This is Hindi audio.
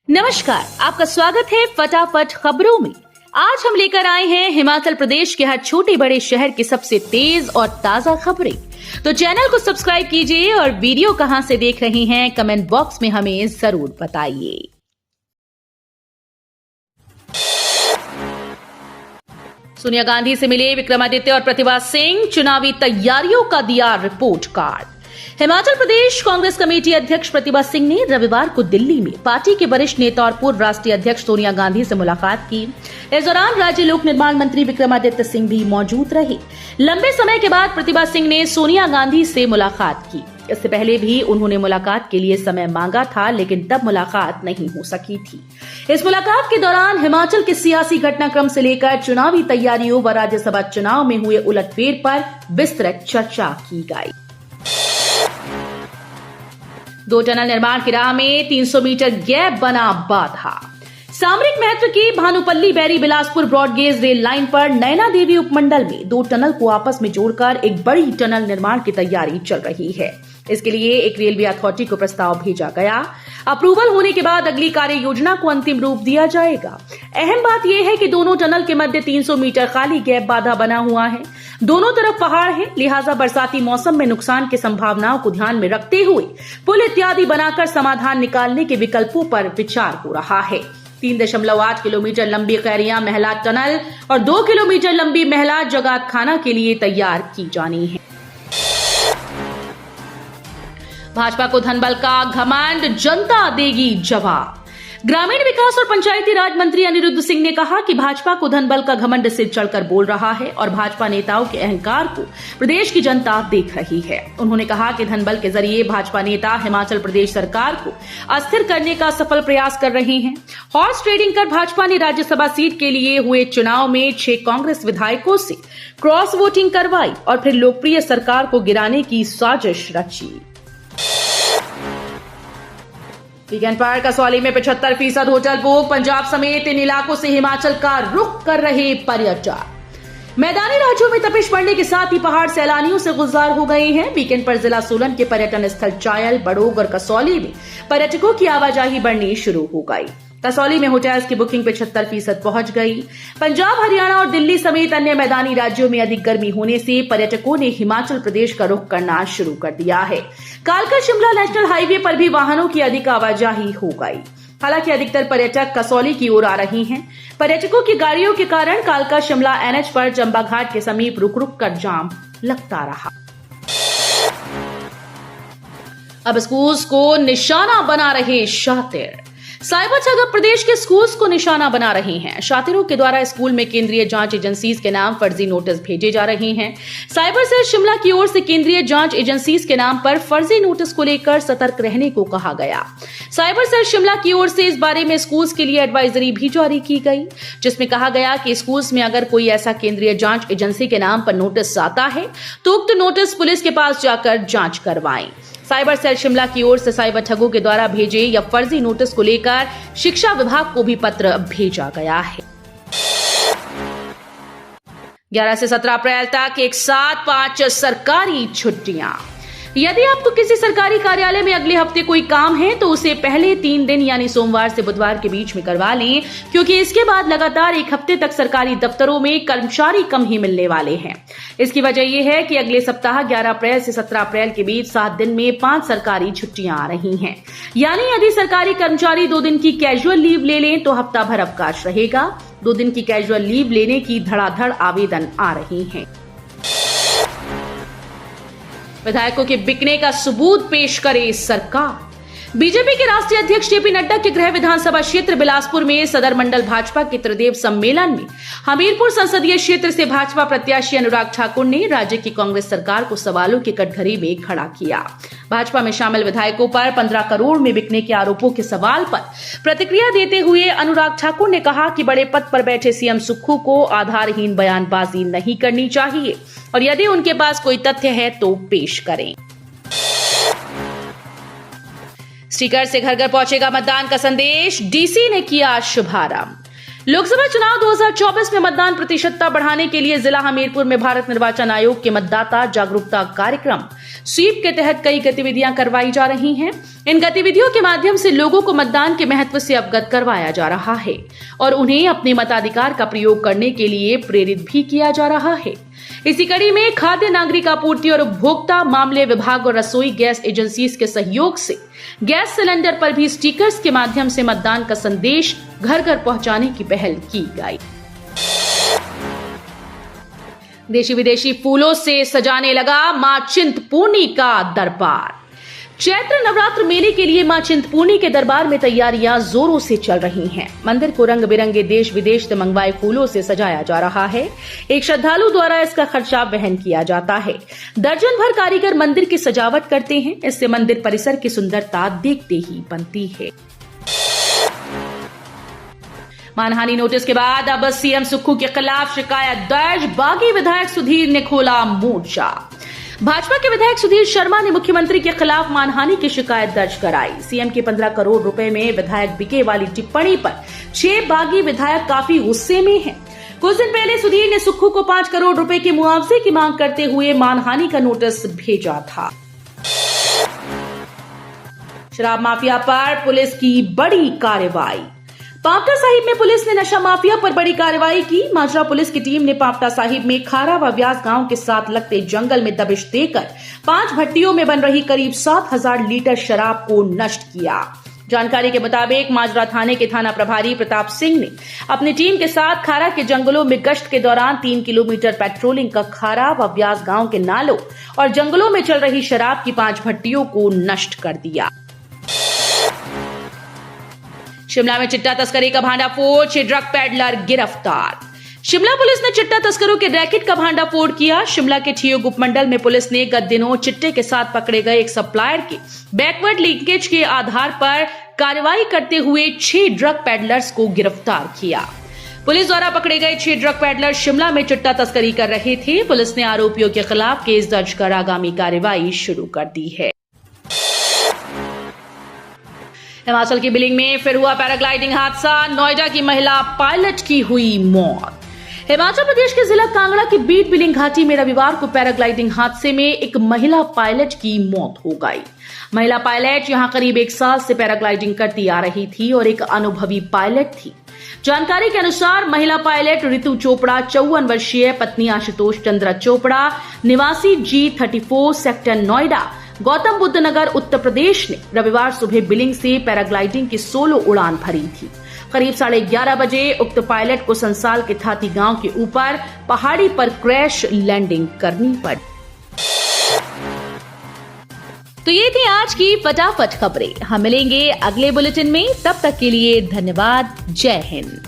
नमस्कार, आपका स्वागत है फटाफट खबरों में। आज हम लेकर आए हैं हिमाचल प्रदेश के हर छोटे बड़े शहर की सबसे तेज और ताजा खबरें। तो चैनल को सब्सक्राइब कीजिए और वीडियो कहां से देख रहे हैं कमेंट बॉक्स में हमें जरूर बताइए। सोनिया गांधी से मिले विक्रमादित्य और प्रतिभा सिंह, चुनावी तैयारियों का दिया report card. Himachal Pradesh Congress committee अध्यक्ष प्रतिभा सिंह ने रविवार को दिल्ली में पार्टी के वरिष्ठ नेता और पूर्व राष्ट्रीय अध्यक्ष सोनिया गांधी से मुलाकात की। इस दौरान राज्य लोक निर्माण मंत्री विक्रमादित्य सिंह भी मौजूद रहे। लंबे समय के बाद प्रतिभा सिंह ने सोनिया गांधी से मुलाकात की। इससे पहले भी उन्होंने मुलाकात के लिए समय मांगा था, लेकिन तब मुलाकात नहीं हो सकी थी। इस मुलाकात के दौरान हिमाचल के सियासी घटनाक्रम से लेकर चुनावी तैयारियों व राज्यसभा चुनाव में हुए उलटफेर पर विस्तृत चर्चा की गई। 2 टनल निर्माण की राह में 300 मीटर गैप बना बाधा। सामरिक महत्व की भानुपल्ली बैरी बिलासपुर ब्रॉडगेज रेल लाइन पर नैना देवी उपमंडल में 2 टनल को आपस में जोड़कर एक बड़ी टनल निर्माण की तैयारी चल रही है। इसके लिए एक रेलवे अथॉरिटी को प्रस्ताव भेजा गया। अप्रूवल होने के बाद अगली कार्य योजना को अंतिम रूप दिया जाएगा। अहम बात यह है कि दोनों टनल के मध्य 300 मीटर खाली गैप बाधा बना हुआ है। दोनों तरफ पहाड़ है, लिहाजा बरसाती मौसम में नुकसान की संभावनाओं को ध्यान में रखते हुए पुल इत्यादि बनाकर समाधान निकालने के विकल्पों पर विचार हो रहा है। 3.8 किलोमीटर लंबी खैरिया महला टनल और 2 किलोमीटर लंबी महला जगात खाना के लिए तैयार की जानी है। भाजपा को धनबल का घमंड, जनता देगी जवाब। ग्रामीण विकास और पंचायती राज मंत्री अनिरुद्ध सिंह ने कहा कि भाजपा को धनबल का घमंड सिर चढ़कर बोल रहा है और भाजपा नेताओं के अहंकार को प्रदेश की जनता देख रही है। उन्होंने कहा कि धनबल के जरिए भाजपा नेता हिमाचल प्रदेश सरकार को अस्थिर करने का सफल प्रयास कर रहे हैं। हॉर्स ट्रेडिंग कर भाजपा ने राज्यसभा सीट के लिए हुए चुनाव में 6 कांग्रेस विधायकों से क्रॉस वोटिंग करवाई और फिर लोकप्रिय सरकार को गिराने की साजिश रची। वीकेंड पर कसौली में 75% होटल बुक। पंजाब समेत इन इलाकों से हिमाचल का रुख कर रहे पर्यटक। मैदानी राज्यों में तपिश बढ़ने के साथ ही पहाड़ सैलानियों से गुलजार हो गए हैं। वीकेंड पर जिला सोलन के पर्यटन स्थल चायल, बड़ोग और कसौली में पर्यटकों की आवाजाही बढ़नी शुरू हो गई। कसौली में होटल्स की बुकिंग 75% पहुंच गई। पंजाब, हरियाणा और दिल्ली समेत अन्य मैदानी राज्यों में अधिक गर्मी होने से पर्यटकों ने हिमाचल प्रदेश का रुख करना शुरू कर दिया है। कालका शिमला नेशनल हाईवे पर भी वाहनों की अधिक आवाजाही हो गई। हालांकि अधिकतर पर्यटक कसौली की ओर आ रहे हैं। पर्यटकों की गाड़ियों के कारण कालका शिमला एनएच पर जंबा घाट के समीप रुक रुक कर जाम लगता रहा। अब स्कूल्स को निशाना बना रहे शातिर। साइबर ठग अब प्रदेश के स्कूल्स को निशाना बना रहे हैं। शातिरों के द्वारा स्कूल में केंद्रीय जांच एजेंसीज के नाम फर्जी नोटिस भेजे जा रहे हैं। साइबर सेल शिमला की ओर से केंद्रीय जांच एजेंसीज के नाम पर फर्जी नोटिस को लेकर सतर्क रहने को कहा गया। साइबर सेल शिमला की ओर से इस बारे में स्कूल्स के लिए एडवाइजरी भी जारी की गई, जिसमें कहा गया कि स्कूल्स में अगर कोई ऐसा केंद्रीय जांच एजेंसी के नाम पर नोटिस आता है तो उक्त नोटिस पुलिस के पास जाकर जांच करवाएं। साइबर सेल शिमला की ओर से साइबर ठगों के द्वारा भेजे या फर्जी नोटिस को लेकर शिक्षा विभाग को भी पत्र भेजा गया है। 11 से 17 अप्रैल तक एक साथ 5 सरकारी छुट्टियां। यदि आपको किसी सरकारी कार्यालय में अगले हफ्ते कोई काम है तो उसे पहले 3 दिन यानी सोमवार से बुधवार के बीच में करवा लें, क्योंकि इसके बाद लगातार 1 हफ्ते तक सरकारी दफ्तरों में कर्मचारी कम ही मिलने वाले हैं। इसकी वजह यह है कि अगले सप्ताह 11 अप्रैल से 17 अप्रैल के बीच 7 दिन में 5 सरकारी छुट्टियां आ रही हैं। यानी यदि सरकारी कर्मचारी 2 दिन की कैजुअल लीव ले लें तो हफ्ता भर अवकाश रहेगा। 2 दिन की कैजुअल लीव लेने की धड़ाधड़ आवेदन आ रही हैं। विधायकों के बिकने का सबूत पेश करे सरकार। बीजेपी के राष्ट्रीय अध्यक्ष जेपी नड्डा के गृह विधानसभा क्षेत्र बिलासपुर में सदर मंडल भाजपा के त्रिदेव सम्मेलन में हमीरपुर संसदीय क्षेत्र से भाजपा प्रत्याशी अनुराग ठाकुर ने राज्य की कांग्रेस सरकार को सवालों के कटघरे में खड़ा किया। भाजपा में शामिल विधायकों पर 15 करोड़ में बिकने के आरोपों के सवाल पर प्रतिक्रिया देते हुए अनुराग ठाकुर ने कहा कि बड़े पद पर बैठे सीएम सुक्खू को आधारहीन बयानबाजी नहीं करनी चाहिए और यदि उनके पास कोई तथ्य है तो पेश करें। स्टिकर से घर घर पहुंचेगा मतदान का संदेश, डीसी ने किया शुभारंभ। लोकसभा चुनाव 2024 में मतदान प्रतिशतता बढ़ाने के लिए जिला हमीरपुर में भारत निर्वाचन आयोग के मतदाता जागरूकता कार्यक्रम स्वीप के तहत कई गतिविधियां करवाई जा रही हैं। इन गतिविधियों के माध्यम से लोगों को मतदान के महत्व से अवगत करवाया जा रहा है और उन्हें अपने मताधिकार का प्रयोग करने के लिए प्रेरित भी किया जा रहा है। इसी कड़ी में खाद्य नागरिक आपूर्ति और उपभोक्ता मामले विभाग और रसोई गैस एजेंसी के सहयोग से गैस सिलेंडर पर भी स्टिकर्स के माध्यम से मतदान का संदेश घर घर पहुंचाने की पहल की गई। देशी विदेशी फूलों से सजाने लगा मां चिंतपूर्णी का दरबार। चैत्र नवरात्र मेले के लिए मां चिंतपूर्णी के दरबार में तैयारियां जोरों से चल रही हैं। मंदिर को रंग बिरंगे देश विदेश से मंगवाए फूलों से सजाया जा रहा है। एक श्रद्धालु द्वारा इसका खर्चा वहन किया जाता है। दर्जन भर कारीगर मंदिर की सजावट करते हैं। इससे मंदिर परिसर की सुंदरता देखते ही बनती है। मानहानि नोटिस के बाद अब सीएम सुक्खू के खिलाफ शिकायत दर्ज। बागी विधायक सुधीर ने खोला मोर्चा। भाजपा के विधायक सुधीर शर्मा ने मुख्यमंत्री के खिलाफ मानहानि की शिकायत दर्ज कराई। सीएम के 15 करोड़ रुपए में विधायक बिके वाली टिप्पणी पर 6 बागी विधायक काफी गुस्से में हैं। कुछ दिन पहले सुधीर ने सुक्खू को 5 करोड़ रुपए के मुआवजे की मांग करते हुए मानहानि का नोटिस भेजा था। शराब माफिया पर पुलिस की बड़ी कार्रवाई। पांवटा साहिब में पुलिस ने नशा माफिया पर बड़ी कार्रवाई की। माजरा पुलिस की टीम ने पांवटा साहिब में खारा व व्यास गांव के साथ लगते जंगल में दबिश देकर 5 भट्टियों में बन रही करीब 7,000 लीटर शराब को नष्ट किया। जानकारी के मुताबिक माजरा थाने के थाना प्रभारी प्रताप सिंह ने अपनी टीम के साथ खारा के जंगलों में गश्त के दौरान 3 किलोमीटर पेट्रोलिंग का खारा व व्यास गांव के नालों और जंगलों में चल रही शराब की 5 भट्टियों को नष्ट कर दिया। शिमला में चिट्टा तस्करी का भांडाफोड़, 6 ड्रग पैडलर गिरफ्तार। शिमला पुलिस ने चिट्टा तस्करों के रैकेट का भांडाफोड़ किया। शिमला के ठियोग उपमंडल में पुलिस ने गत दिनों चिट्टे के साथ पकड़े गए एक सप्लायर के बैकवर्ड लिंकेज के आधार पर कार्रवाई करते हुए 6 ड्रग पैडलर्स को गिरफ्तार किया। पुलिस द्वारा पकड़े गए 6 ड्रग पैडलर शिमला में चिट्टा तस्करी कर रहे थे। पुलिस ने आरोपियों के खिलाफ केस दर्ज कर आगामी कार्रवाई शुरू कर दी है। हिमाचल की बिलिंग में फिर हुआ पैराग्लाइडिंग हादसा। नोएडा की महिला पायलट की हुई मौत। हिमाचल प्रदेश के जिला कांगड़ा की बीट बिलिंग घाटी में रविवार को पैराग्लाइडिंग हादसे में एक महिला पायलट की मौत हो गई। महिला पायलट यहां करीब 1 साल से पैराग्लाइडिंग करती आ रही थी और एक अनुभवी पायलट थी। जानकारी के अनुसार महिला पायलट ऋतु चोपड़ा 54 वर्षीय पत्नी आशुतोष चंद्रा चोपड़ा निवासी G34 सेक्टर नोएडा गौतम बुद्ध नगर उत्तर प्रदेश ने रविवार सुबह बिलिंग से पैराग्लाइडिंग की सोलो उड़ान भरी थी। करीब 11:30 बजे उक्त पायलट को संसाल के थाती गांव के ऊपर पहाड़ी पर क्रैश लैंडिंग करनी पड़ी। तो ये थी आज की फटाफट खबरें। हम मिलेंगे अगले बुलेटिन में, तब तक के लिए धन्यवाद। जय हिंद।